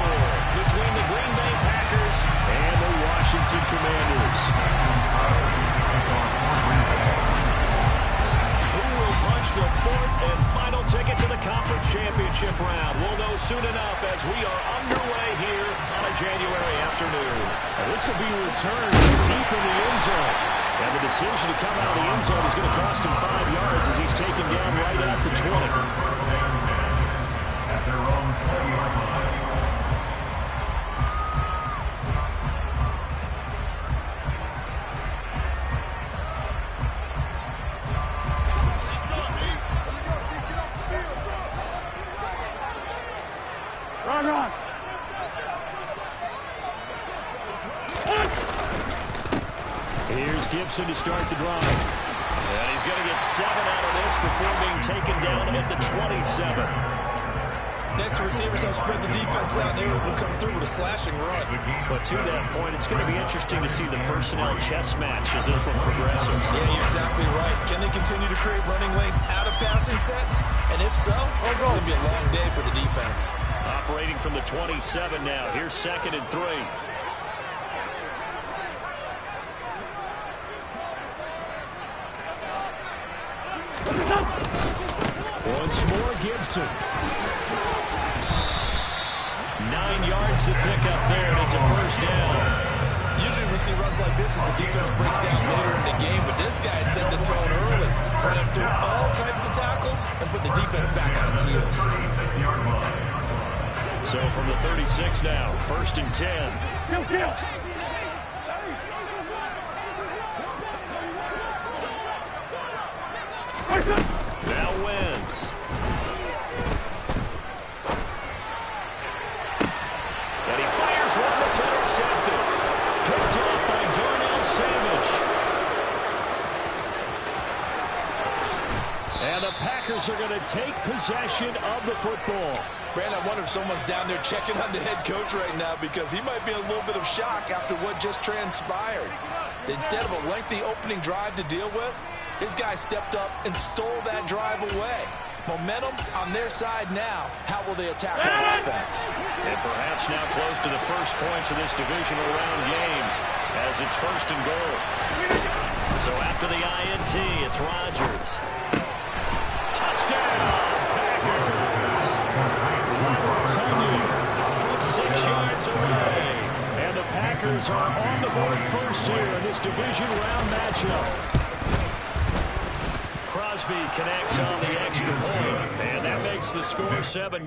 duel between the Green Bay Packers and the Washington Commanders. Who will punch the fourth and final ticket to the conference championship round? We'll know soon enough as we are underway here on a January afternoon. And this will be returned deep in the end zone. And the decision to come out of the end zone is going to cost him 5 yards as he's taken down right at the 20. Here's Gibson to start the drive. And he's going to get 7 out of this before being taken down at the 27. Next, receivers have spread the defense out. They will come through with a slashing run. But to that point, it's going to be interesting to see the personnel chess match as this one progresses. Yeah, you're exactly right. Can they continue to create running lanes out of passing sets? And if so, it's going to be a long day for the defense. Operating from the 27 now. Here's 2nd and 3. Once more, Gibson. 9 yards to pick up there, and it's a first down. Usually we see runs like this as the defense breaks down later in the game, but this guy set the tone early, running through all types of tackles and put the defense back on its heels. So from the 36 now, 1st and 10. Now Wentz. And he fires one that's intercepted. Picked up by Darnell Savage. And the Packers are going to take possession of the football. Brandon, I wonder if someone's down there checking on the head coach right now because he might be in a little bit of shock after what just transpired. Instead of a lengthy opening drive to deal with, his guy stepped up and stole that drive away. Momentum on their side now. How will they attack on offense? And perhaps now close to the first points of this divisional round game as it's 1st and goal. So after the INT, it's Rodgers. Touchdown, Packers. Tunyon from 6 yards away. And the Packers are on the board first here in this division round matchup. Crosby connects on the extra point, and that makes the score 7-0.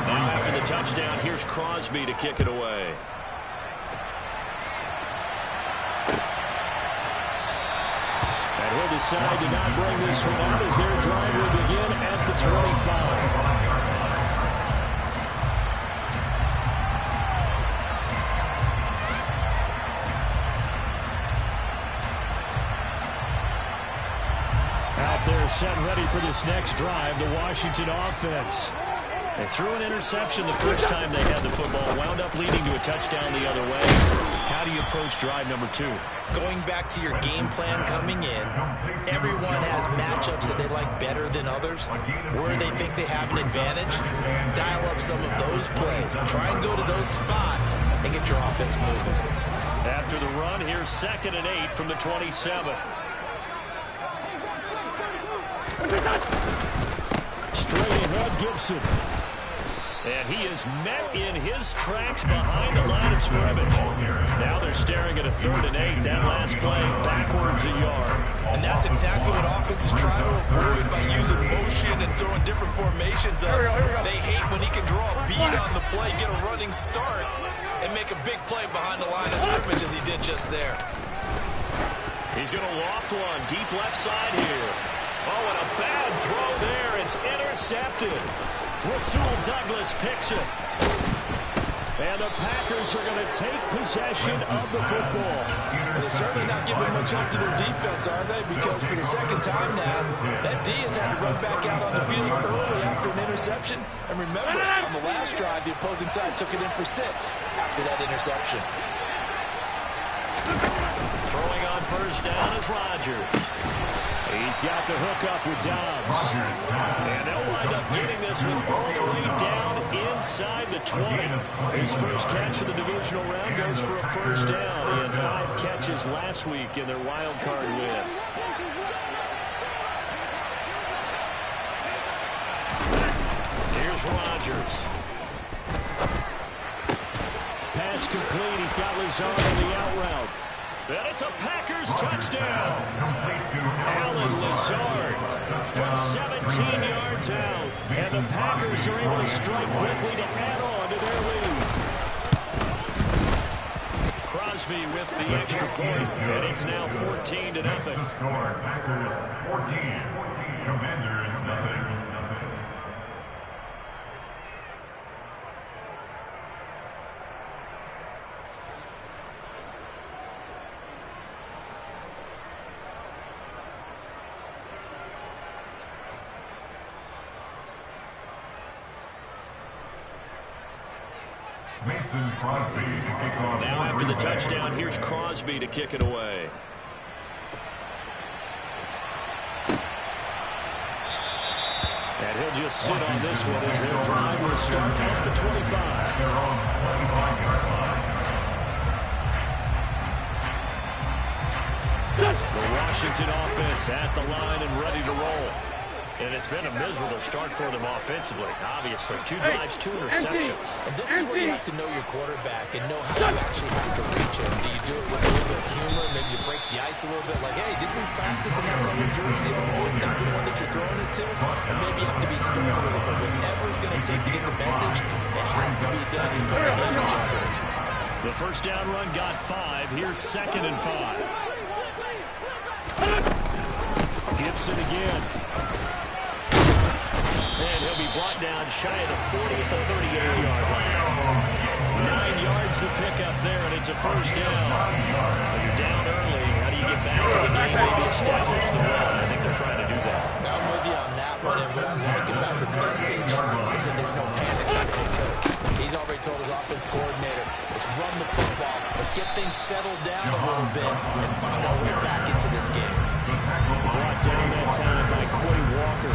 Now after the touchdown, here's Crosby to kick it away. And he'll decide to not bring this one out as their drive will begin at the 25. They're set ready for this next drive, the Washington offense. They threw an interception the first time they had the football, wound up leading to a touchdown the other way. How do you approach drive number 2? Going back to your game plan coming in, everyone has matchups that they like better than others, where they think they have an advantage. Dial up some of those plays. Try and go to those spots and get your offense moving. After the run, here's 2nd and 8 from the 27. Straight ahead, Gibson. And he is met in his tracks behind the line of scrimmage. Now they're staring at a 3rd and 8. That last play backwards a yard. And that's exactly what offenses try to avoid by using motion and throwing different formations up. They hate when he can draw a bead on the play, get a running start, and make a big play behind the line of scrimmage as he did just there. He's going to loft one deep left side here. Oh, and a bad throw there. It's intercepted. Rasul Douglas picks it. And the Packers are going to take possession of the football. Well, they're certainly not giving much up to their defense, are they? Because for the second time now, that D has had to run back out on the field early after an interception. And remember, on the last drive, the opposing side took it in for 6 after that interception. Throwing on first down is Rodgers. He's got the hook up with Dobbs. And they'll wind up getting this one all the way down inside the 20. His first catch of the divisional round goes for a first down. He had 5 catches last week in their wild card win. Here's Rodgers. Pass complete. He's got Lazard on the out route. And it's a Packers touchdown. Allen Lazard from 17 yards out. And the Packers are able to strike quickly to add on to their lead. Crosby with the extra point, and it's now 14-0. Packers 14, Commanders nothing. Mason Crosby to kick off. Now after the touchdown, here's Crosby to kick it away. And he'll just sit on this one as their drive will start at the 25. They're on the 25-yard line. The Washington offense at the line and ready to roll. And it's been a miserable start for them offensively, obviously. 2 drives, 2 interceptions. And this is where you have to know your quarterback and know how you actually have to reach him. Do you do it with a little bit of humor? Maybe you break the ice a little bit like, hey, didn't we practice in that colored jersey? Oh, not the one that you're throwing it to? And maybe you have to be stern with it, but whatever it's going to take to get the message, it has to be done. He's putting the game in jeopardy. The first down run got 5. Here's 2nd and 5. Gibson again. And he'll be brought down shy of the 40 at the 38-yard line. 9 yards to pick up there, and it's a first down. When you're down early, how do you get back in the game? Maybe establish the run. I think they're trying to do that. I'm with you on that one, and what I like about the message is that there's no panic on the coach. He's already told his offense coordinator, let's run the football, let's get things settled down a little bit, and find our way back into this game. Brought down that time by Quay Walker.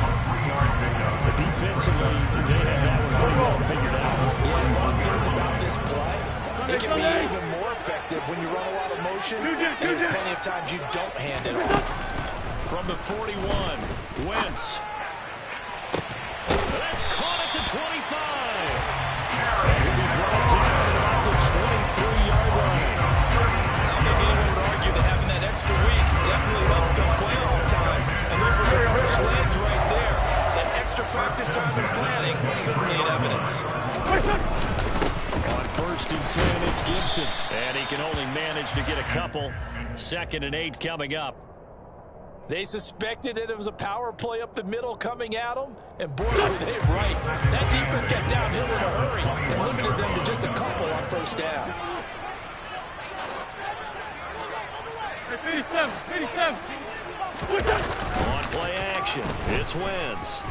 But defensively, they had that one pretty well figured out. Yeah, one thing about this play, it can be even more effective when you run a lot of motion, and there's plenty of times you don't hand it off. From the 41, Wentz. That's caught at the 25. And he'll be brought down at about the 23-yard line. I don't think anyone would argue that having that extra week definitely helps come playoff time. And those were some fresh legs right there. That extra practice time and planning certainly in evidence. On 1st and 10, it's Gibson. And he can only manage to get a couple. 2nd and 8 coming up. They suspected that it was a power play up the middle coming at them, and boy, were they right. That defense got downhill in a hurry and limited them to just a couple on first down. 87. On play action, it's Wentz.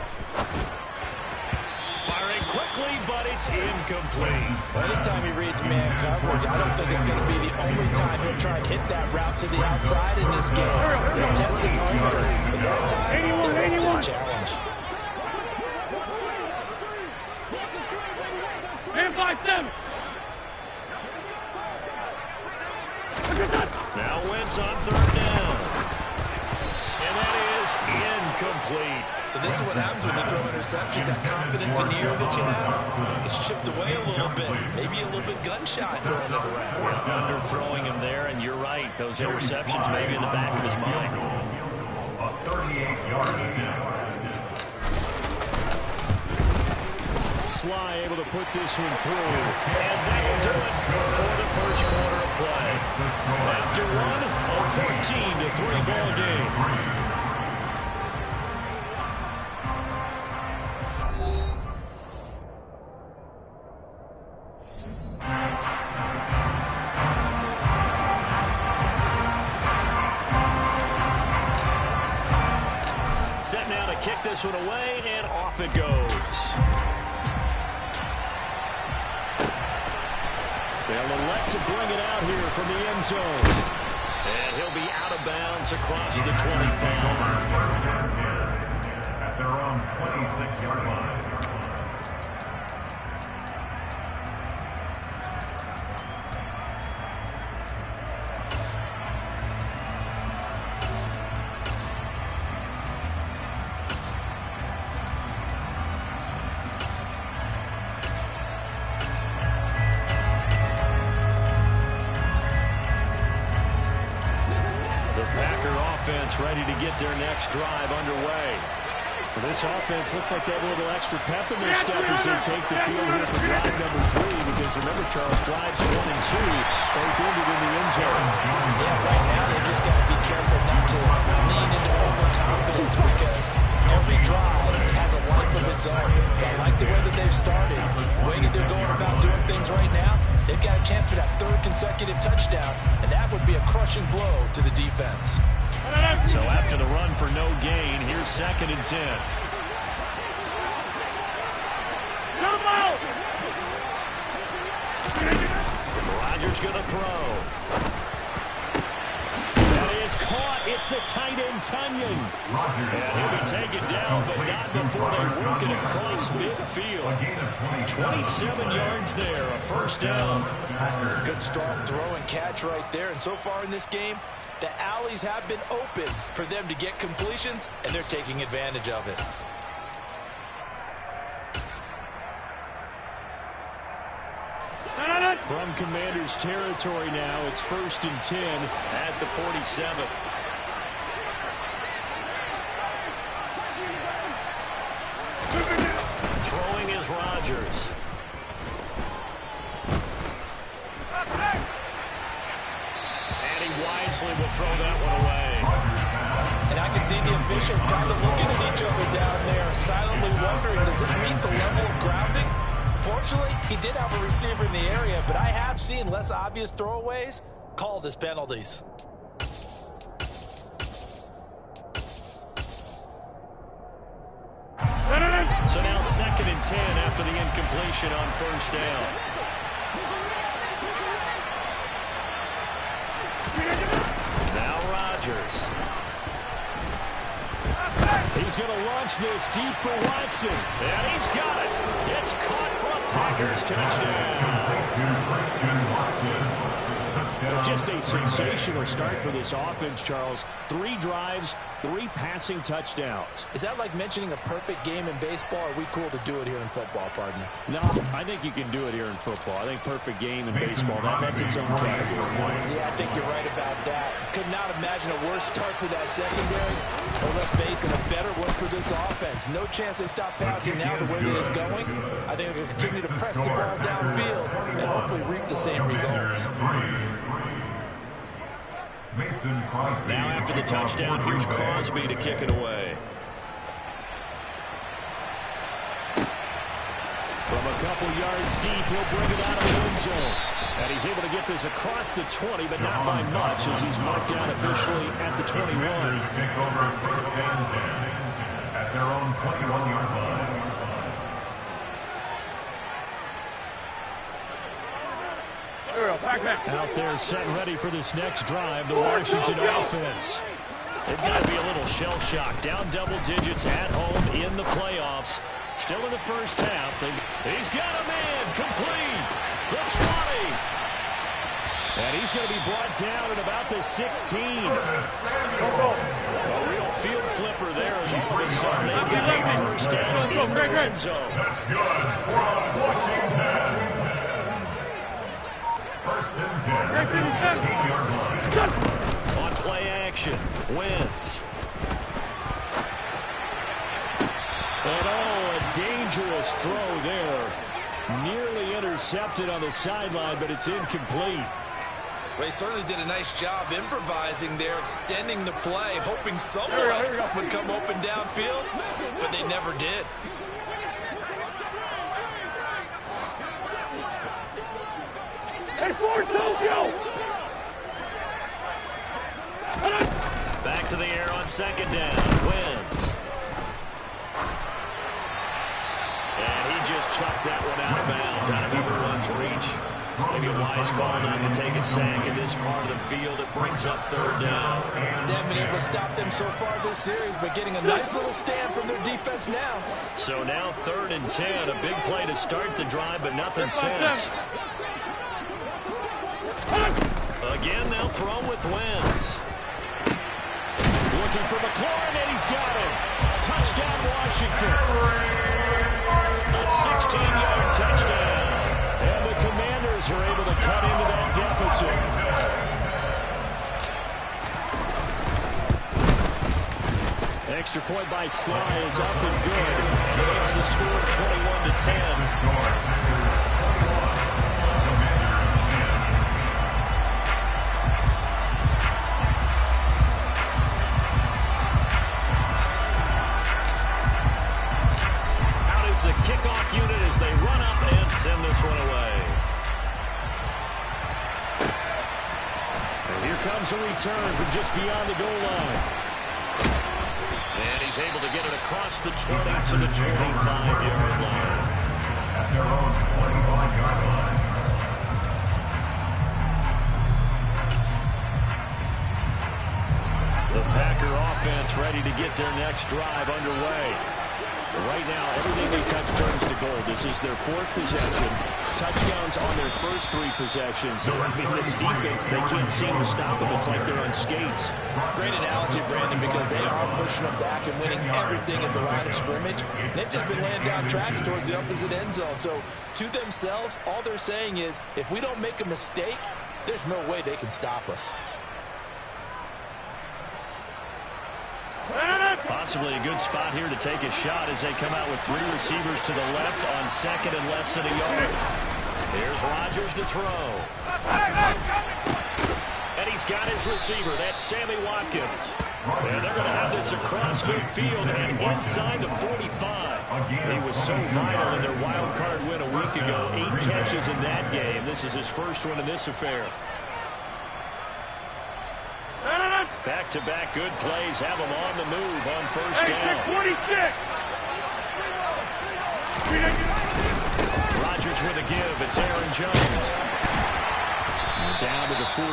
Firing quickly, but it's incomplete. Anytime he reads man coverage, I don't think it's going to be the only time he'll try and hit that route to the outside in this game. They're testing harder, but that time, they won't challenge. Man by 7. Now Wentz on 3rd down. And that is incomplete. So this is what happens when you throw interceptions. That confident veneer that you have gets chipped away a little bit. Maybe a little bit gun-shy throwing it around. Underthrowing him there, and you're right. Those interceptions may be in the back of his mind. A 38-yard attempt. Sly able to put this one through. And that'll do it for the first quarter of play. After one, a 14-3 ball game. Set now to kick this one away, and off it goes. They'll elect to bring it out here from the end zone. And he'll be out of bounds across the 25. First and 10 at their own 26-yard line. Ready to get their next drive underway. Well, this offense looks like they have a little extra pep in their step as they take the field here for drive number 3, because remember, Charles, drives 1 and 2 both ended in the end zone. Yeah, right now they just got to be careful not to lean into overconfidence, because every drive has a life of its own. I like the way that they've started. The way that they're going about doing things right now, they've got a chance for that 3rd consecutive touchdown, and that would be a crushing blow to the defense. So after the run for no gain, here's 2nd and 10. Rodgers going to throw. That is caught. It's the tight end, Tunyon. And he'll be taken down, but not before they work it across midfield. 27 yards there, a first down. Good strong throw and catch right there. And so far in this game, the alleys have been open for them to get completions, and they're taking advantage of it. From Commanders territory now, it's 1st and 10 at the 47. Throwing is Rodgers. Wisely will throw that one away. And I can see the officials kind of looking at each other down there, silently wondering, does this meet the level of grounding? Fortunately, he did have a receiver in the area, but I have seen less obvious throwaways called as penalties. So now 2nd and 10 after the incompletion on 1st down. Now Rodgers. He's going to launch this deep for Watson. And he's got it. It's caught for a Packers touchdown. Just a sensational start for this offense, Charles. 3 drives, 3 passing touchdowns. Is that like mentioning a perfect game in baseball? Or are we cool to do it here in football, partner? No, I think you can do it here in football. I think perfect game in baseball, that's its own category. Yeah, I think you're right about that. Could not imagine a worse start for that secondary. Or let's face it, a better one for this offense. No chance they stop passing now the way that it's going. I think they'll continue to press the ball downfield and hopefully reap the same results. Now after the touchdown, here's Crosby to kick it away. From a couple yards deep, he'll bring it out of the end zone. And he's able to get this across the 20, but not by much, as he's marked down officially at the 21. Kick over 1st and 10 at their own 21-yard line. Out there set ready for this next drive, the Washington offense. They've got to be a little shell-shocked. Down double digits at home in the playoffs. Still in the first half. He's got a man complete. The 20. And he's going to be brought down at about the 16. A real field flipper there as all of a sudden they've got a first down in the red zone. That's good for Washington. First and 10. 16-yard line. On play action, Wentz. And a dangerous throw there. Nearly intercepted on the sideline, but it's incomplete. Well, he certainly did a nice job improvising there, extending the play, hoping someone would come open downfield, but they never did. Back to the air on 2nd down. Wentz. And he just chucked that one out of bounds, out of everyone's reach. Maybe a wise call not to take a sack in this part of the field. It brings up third down. They haven't been able to stop them so far this series, but getting a nice little stand from their defense now. So now 3rd and 10. A big play to start the drive, but nothing since. Again, they'll throw with Wentz. Looking for McLaurin, and he's got it. Touchdown, Washington. A 16-yard touchdown. And the Commanders are able to cut into that deficit. Extra point by Sly is up and good. And it makes the score 21-10. The kickoff unit as they run up and send this one away. And here comes a return from just beyond the goal line. And he's able to get it across the 20 to the 25-yard line. At their own 21-yard line. The Packer offense ready to get their next drive underway. Right now, everything they touch turns to gold. This is their 4th possession. Touchdowns on their first 3 possessions. So, I mean, this defense, they can't seem to stop them. It's like they're on skates. Great analogy, Brandon, because they are pushing them back and winning everything at the line of scrimmage. They've just been laying down tracks towards the opposite end zone. So, to themselves, all they're saying is, if we don't make a mistake, there's no way they can stop us. Possibly a good spot here to take a shot as they come out with 3 receivers to the left on 2nd and less than a yard. Here's Rodgers to throw. And he's got his receiver. That's Sammy Watkins. And they're going to have this across midfield and inside the 45. He was so vital in their wild card win a week ago. 8 catches in that game. This is his first one in this affair. Back-to-back good plays have them on the move on first down. 46. Rodgers with a give. It's Aaron Jones. Down to the 41.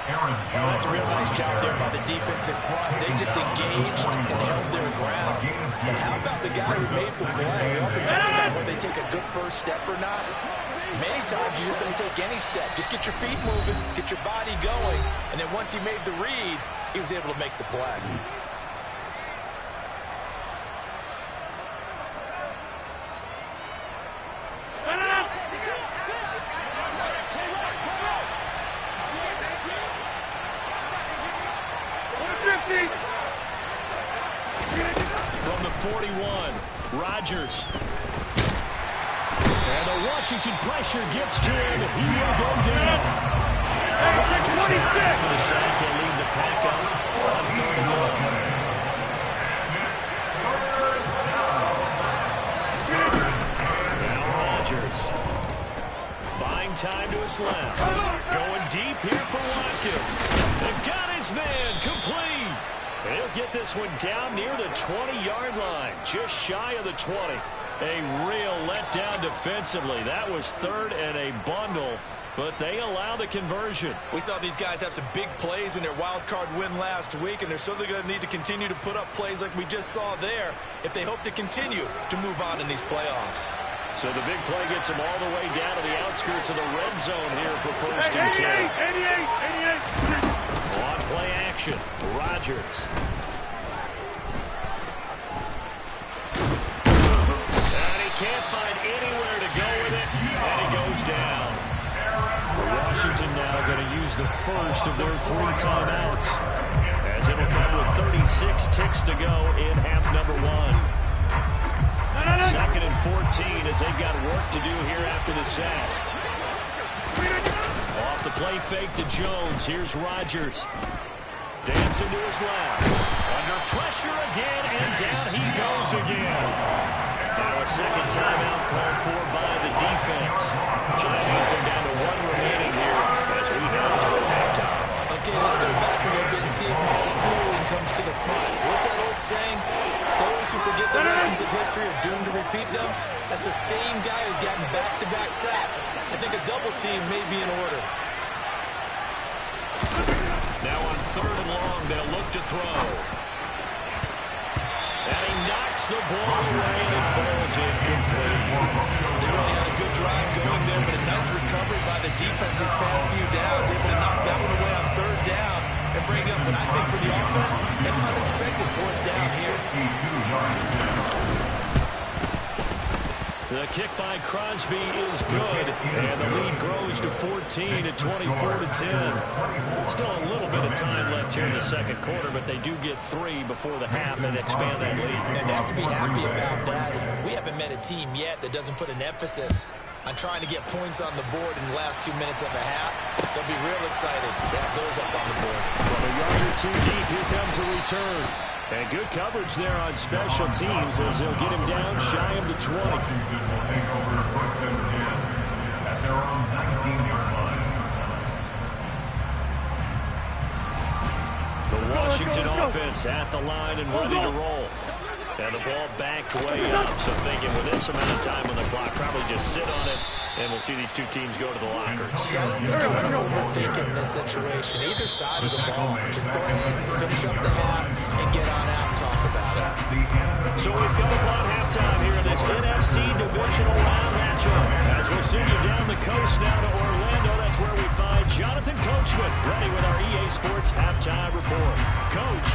Aaron Jones. That's a real nice job there by the defensive front. They just engaged and held their ground. But how about the guy who made the play? We often talk about whether they take a good first step or not. Many times you just don't take any step. Just get your feet moving, get your body going, and then once he made the read, he was able to make the play. From the 41, Rodgers. And the Washington pressure gets to him. He will go down. Rodgers after the sack. He'll lead the pack up on 3rd and 1. Now Rodgers. Buying time to his left. Going deep here for Watkins. And got his man complete. And he'll get this one down near the 20-yard line. Just shy of the 20. A real letdown defensively. That was 3rd and a bundle, but they allow the conversion. We saw these guys have some big plays in their wild card win last week, and they're certainly going to need to continue to put up plays like we just saw there if they hope to continue to move on in these playoffs. So the big play gets them all the way down to the outskirts of the red zone here for 1st and 10. 88. On play action, Rodgers. Can't find anywhere to go with it, and he goes down. Washington now going to use the first of their 3 timeouts, as it'll come with 36 ticks to go in half number 1. 2nd and 14 as they've got work to do here after the sack. Off the play fake to Jones. Here's Rodgers. Dancing to his left. Under pressure again, and down he goes again. Now a second timeout called for by the defense. Chinese are down to 1 remaining here as we head to halftime. Okay, let's go back a little bit and see if my schooling comes to the front. What's that old saying? Those who forget the lesson lessons of history are doomed to repeat them, that's the same guy who's gotten back-to-back sacks. I think a double team may be in order. Now on 3rd and long, they'll look to throw. And he knocks the ball away and it falls incomplete. They really had a good drive going there, but a nice recovery by the defense these past few downs, able to knock that one away on 3rd down and bring up what I think for the offense, an unexpected 4th down here. The kick by Crosby is good, and the lead grows to 14 at 24-10. Still a little bit of time left here in the second quarter, but they do get 3 before the half and expand that lead. And they have to be happy about that. We haven't met a team yet that doesn't put an emphasis on trying to get points on the board in the last 2 minutes of a half. They'll be real excited to have those up on the board. From a yard or 2 deep, here comes the return. And good coverage there on special teams as they'll get him down shy of the 20. Washington will take over 1st and 10 at their own 19-yard line. The Washington offense at the line and ready to roll. And the ball backed way up, so thinking with this amount of time on the clock, probably just sit on it, and we'll see these two teams go to the lockers. Yeah, I don't think I'm going to overthink it in this situation. Either side of the ball, just go ahead, finish up the half, and get on out and talk about it. So we've got about halftime here in this NFC Divisional Round matchup. As we'll send you down the coast now to Orlando, that's where we find Jonathan Coachman, ready with our EA Sports Halftime Report. Coach.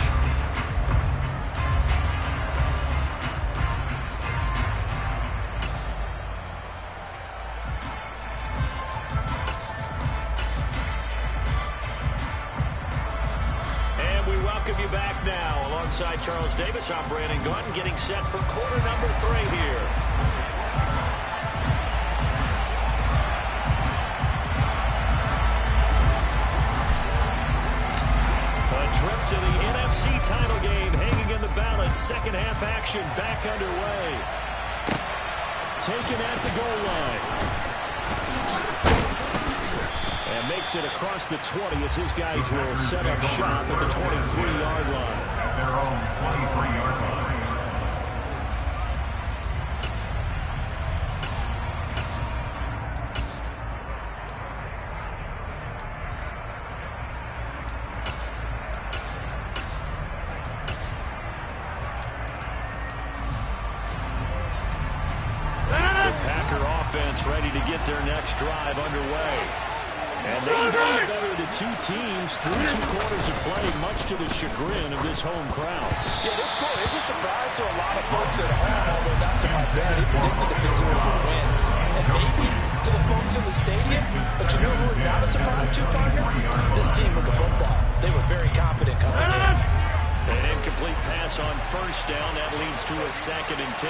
You back now alongside Charles Davis. I'm Brandon Gaudin, getting set for quarter number 3 here. A trip to the NFC title game hanging in the balance. Second half action back underway. Taken at the goal line. And makes it across the 20 as his guys will set up shop at the 23-yard line. At their own 23-yard line. The Packer offense ready to get their next drive underway. And they bring together the two teams through 2 quarters of play, much to the chagrin of this home crowd. Yeah, this score is a surprise to a lot of folks at home, although not to my dad. He predicted the Patriots would win. And maybe to the folks in the stadium, but you know who was not a surprise to, partner? This team with the football. They were very confident coming in. An incomplete pass on 1st down. That leads to a 2nd and 10.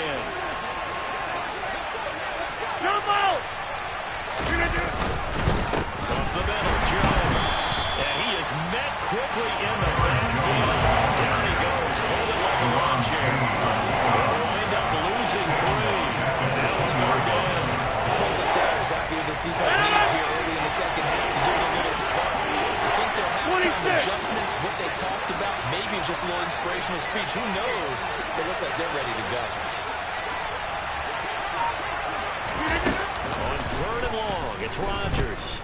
Up the middle, Jones. And he is met quickly in the backfield. Down he goes, folded like a lawn chair. They'll wind up losing 3. Now it's 3rd down. Plays like that are exactly what this defense needs here early in the second half to give it a little spark. I think their halftime adjustments, what they talked about, maybe it's just a little inspirational speech. Who knows? It looks like they're ready to go. On 3rd and long, it's Rodgers.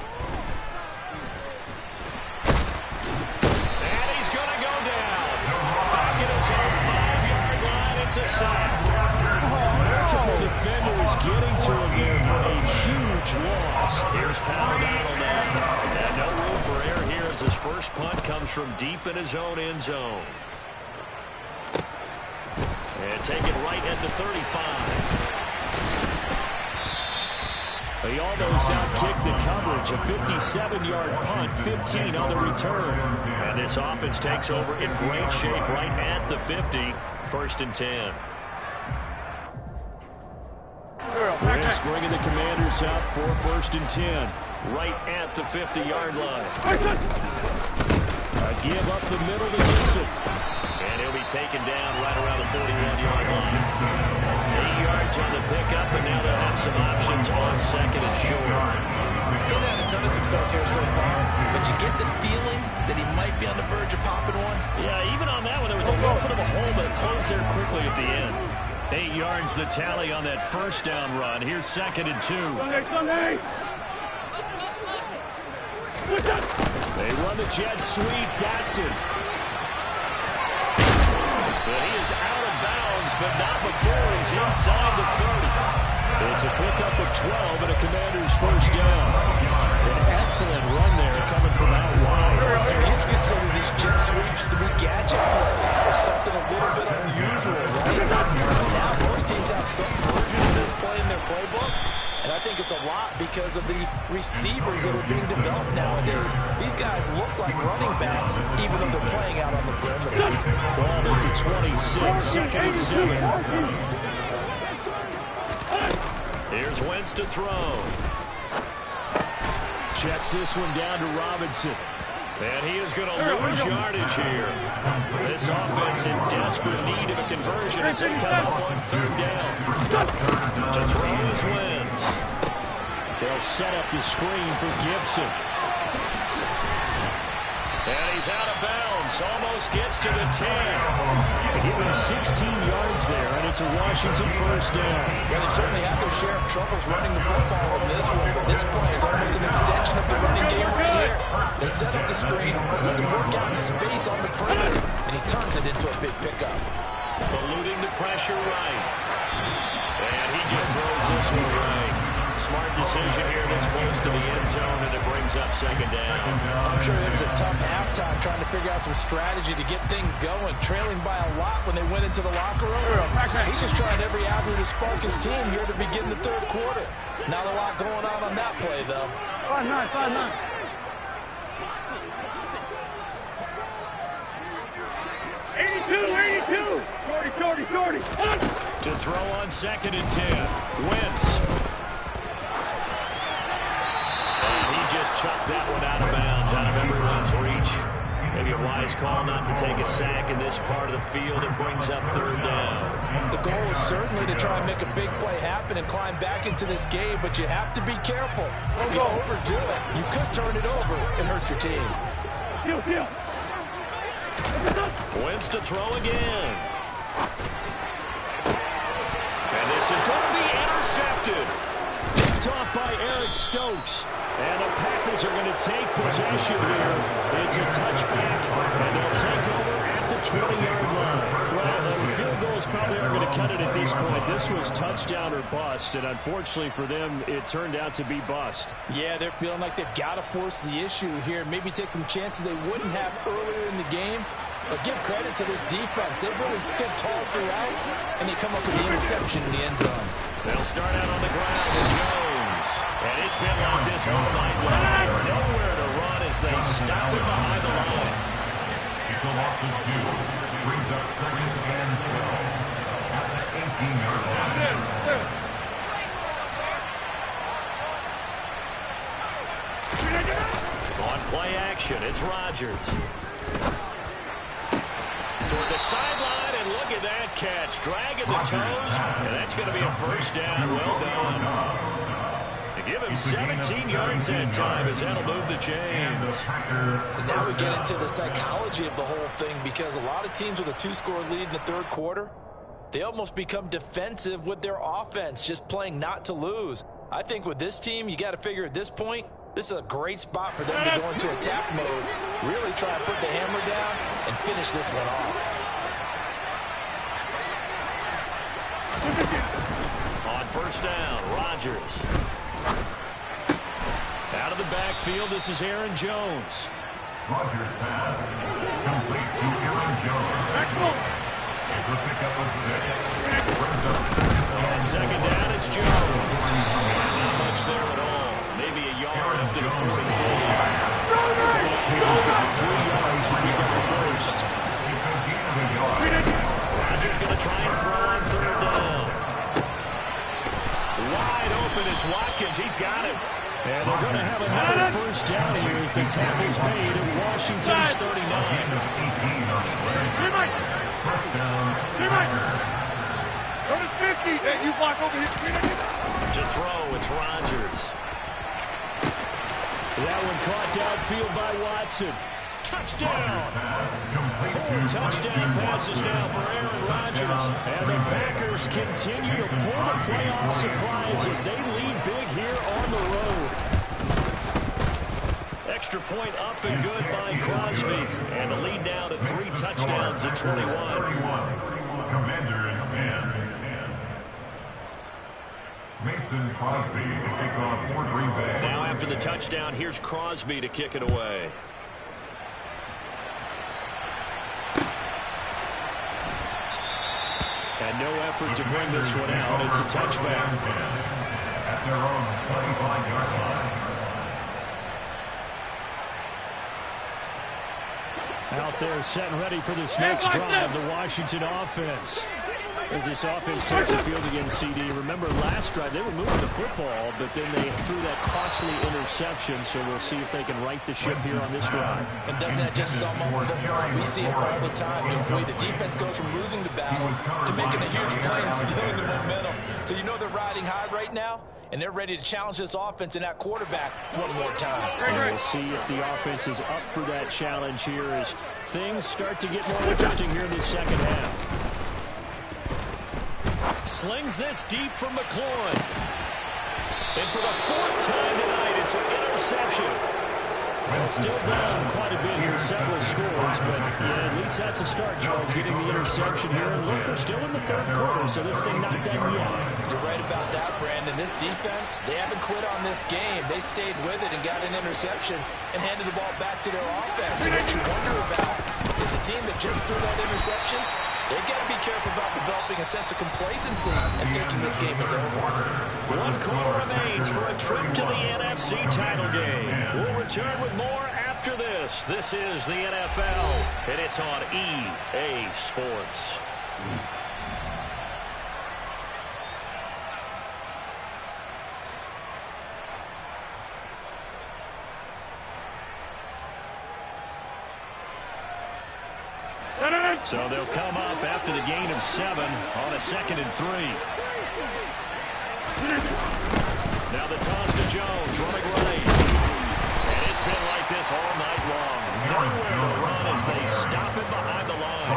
And he's going to go down. Back at his own 5-yard line, it's a sack. Multiple defenders getting to him there for a huge loss. Here's Palazzolo now. And no room for error here as his first punt comes from deep in his own end zone. And take it right at the 35. He almost outkicked the coverage. A 57-yard punt, 15 on the return. And this offense takes over in great shape right at the 50. 1st and 10. Wentz bringing the Commanders out for 1st and 10. Right at the 50-yard line. A give up the middle to Gibson. And he'll be taken down right around the 41-yard line. 8 yards on the pickup, and now they'll have some options on 2nd and short. Don't have a ton of success here so far, but you get the feeling that he might be on the verge of popping one. Yeah, even on that one, there was a little bit of a hole, but it closed there quickly at the end. 8 yards the tally on that first down run. Here's 2nd and 2. Sunday. They run the jet sweep. Dotson. But he is out of bounds, but not before he's inside the 30. It's a pickup of 12 and a Commander's first down. An excellent run there coming from out wide. You used to consider these jet sweeps to be gadget plays or something a little bit unusual, right? Now most teams have some version of this play in their playbook, and I think it's a lot because of the receivers that are being developed nowadays. These guys look like running backs even though they're playing out on the perimeter. Ball at the 26, 2nd and 7. Here's Wentz to throw. Checks this one down to Robinson. And he is going to lose yardage here. This offense in desperate need of a conversion as they come up on 3rd down. To throw is Wentz. They'll set up the screen for Gibson. And he's out of bounds. Almost gets to the 10. They give him 16 yards there, and it's a Washington first down. Well, they certainly have their share of troubles running the football in this one, but this play is almost an extension of the running game right here. They set up the screen, let him work out in space on the perimeter, and he turns it into a big pickup. Eluding the pressure right. And he just throws this one right. Smart decision here this close to the end zone, and it brings up 2nd down. I'm sure it was a tough halftime trying to figure out some strategy to get things going, trailing by a lot when they went into the locker room. He's just trying every avenue to spark his team here to begin the 3rd quarter. Not a lot going on that play, though. 5-9. 82. Shorty. To throw on 2nd and 10. Wentz. Just chucked that one out of bounds, out of everyone's reach. Maybe a wise call not to take a sack in this part of the field. It brings up 3rd down. The goal is certainly to try and make a big play happen and climb back into this game, but you have to be careful. If you overdo it, you could turn it over and hurt your team. Wentz to throw again. And this is going to be intercepted. Picked off by Eric Stokes. And the Packers are going to take possession here. It's a touchback, and they'll take over at the 20-yard line. Well, the field goals probably aren't going to cut it at this point. This was touchdown or bust, and unfortunately for them, it turned out to be bust. Yeah, they're feeling like they've got to force the issue here, maybe take some chances they wouldn't have earlier in the game. But give credit to this defense. They've really stood tall throughout, and they come up with the interception in the end zone. They'll start out on the ground with Jones. And it's been like this all night long. Nowhere to run as they stop him behind the line. It's a loss of 2. Brings up 2nd and 12 at the 18-yard line. On play action, it's Rodgers. Toward the sideline, and look at that catch. Dragging the toes, and that's going to be a first down. Well done. Give him 17 yards that time as that'll move the chains. And now we get into the psychology of the whole thing, because a lot of teams with a 2-score lead in the 3rd quarter, they almost become defensive with their offense, just playing not to lose. I think with this team, you got to figure at this point, this is a great spot for them to go into attack mode, really try and put the hammer down and finish this one off. On first down, Rodgers. Out of the backfield, this is Aaron Jones. Rodgers pass. Complete to Aaron Jones. It's a pickup of 6. On 2nd down, it's Jones. Not much there at all. Maybe a yard up to the 43. Looking for 3 yards to pick up the first. Rodgers going to try and throw on 3rd down. Wide open is Watkins. He's got it. And they're going to have another first down here as the tackle's made at Washington's 39. First down. Go to 50. Hey, you block over here. To throw, it's Rodgers. That one caught downfield by Watson. touchdown. 4 touchdown passes now for Aaron Rodgers. And the Packers continue to pull the playoff supplies as they lead big here on the road. Extra point up and good by Crosby. And the lead now to 3 touchdowns at 21. Commanders 10. Mason Crosby to kick off for Green Bay. Now after the touchdown, here's Crosby to kick it away. And no effort to bring this one out. It's a touchback. At their own 25-yard line. Out there set and ready for this next drive, the Washington offense. As this offense takes the field against CD. Remember last drive, they were moving the football, but then they threw that costly interception, so we'll see if they can right the ship here on this drive. And doesn't that just sum up football? We see it all the time. The way the defense goes from losing the battle to making a huge play and stealing the momentum. So you know they're riding high right now, and they're ready to challenge this offense and that quarterback one more time. And we'll see if the offense is up for that challenge here as things start to get more interesting here in the second half. Slings this deep from McLaurin. And for the 4th time tonight, it's an interception. Well, still down quite a bit here, several scores, but yeah, at least that's a start, Charles, getting the interception here. And look, we're still in the 3rd quarter, so this thing not done yet. You're right about that, Brandon. This defense, they haven't quit on this game. They stayed with it and got an interception and handed the ball back to their offense. And what you wonder about is a team that just threw that interception, they've got to be careful about developing a sense of complacency and thinking this game is over. 1 quarter remains for a trip to the NFC title game. We'll return with more after this. This is the NFL, and it's on EA Sports. So they'll come up after the gain of 7 on a 2nd and 3. Now the toss to Jones, running right. And it's been like this all night long. Nowhere to run as they stop him behind the line.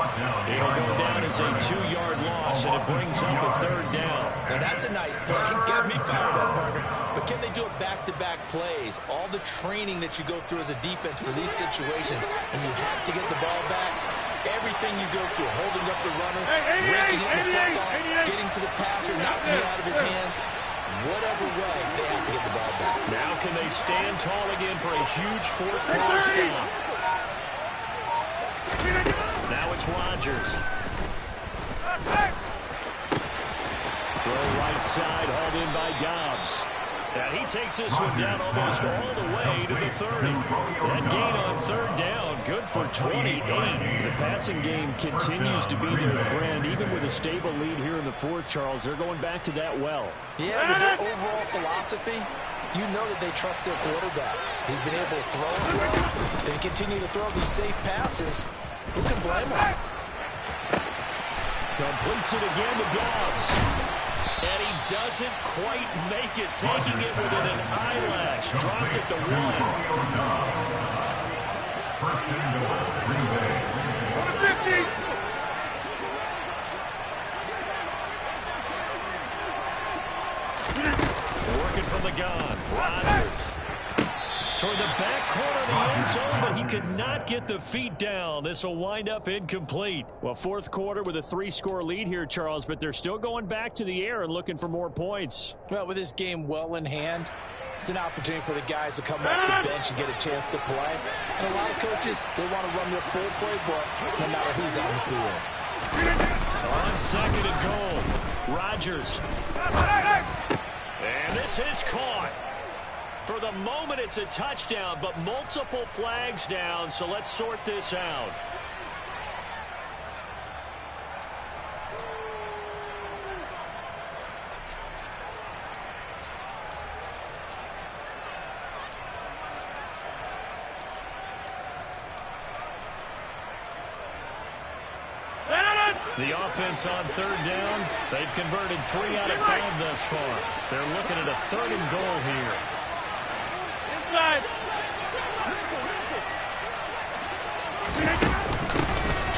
It'll go down as a 2-yard loss, and it brings up a 3rd down. Now that's a nice play. Got me fired up, partner. But can they do it back-to-back plays? All the training that you go through as a defense for these situations, and you have to get the ball back. Everything you go through, holding up the runner, breaking up the football, getting to the passer, knocking it out of his hands. Whatever way, they have to get the ball back. Now can they stand tall again for a huge 4th quarter stop? Now it's Rodgers. Throw right side, hauled in by Dobbs. And he takes this one down almost all the way to the 30. That gain on 3rd down, good for 28. The passing game continues to be their friend. Even with a stable lead here in the 4th, Charles, they're going back to that well. Yeah, with their overall philosophy, you know that they trust their quarterback. He's been able to throw it well. They continue to throw these safe passes. Who can blame them? Completes it again to Dobbs. And he doesn't quite make it, taking it within an eyelash. Dropped at the 1. First and goal, Green Bay. 50. Working from the gun. Rodgers. Toward the back corner of the end zone, but he could not get the feet down. This will wind up incomplete. Well, 4th quarter with a 3-score lead here, Charles, but they're still going back to the air and looking for more points. Well, with this game well in hand, it's an opportunity for the guys to come off the bench and get a chance to play. And a lot of coaches, they want to run their full playbook no matter who's on the field. On 2nd and goal, Rodgers. And this is caught. For the moment, it's a touchdown, but multiple flags down, so let's sort this out. The offense on 3rd down, they've converted 3 out of 5 thus far. They're looking at a 3rd and goal here.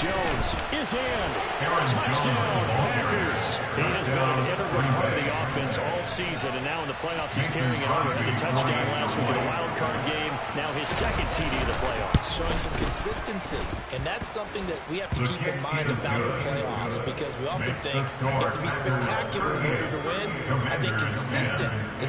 Jones is in. Touchdown, Packers. He has been an integral part of the offense all season, and now in the playoffs he's carrying it over. Had the touchdown last week in a wild card game. Now his second TD of the playoffs. Showing some consistency, and that's something that we have to keep in mind about the playoffs, because we often think you have to be spectacular in order to win. I think consistent is what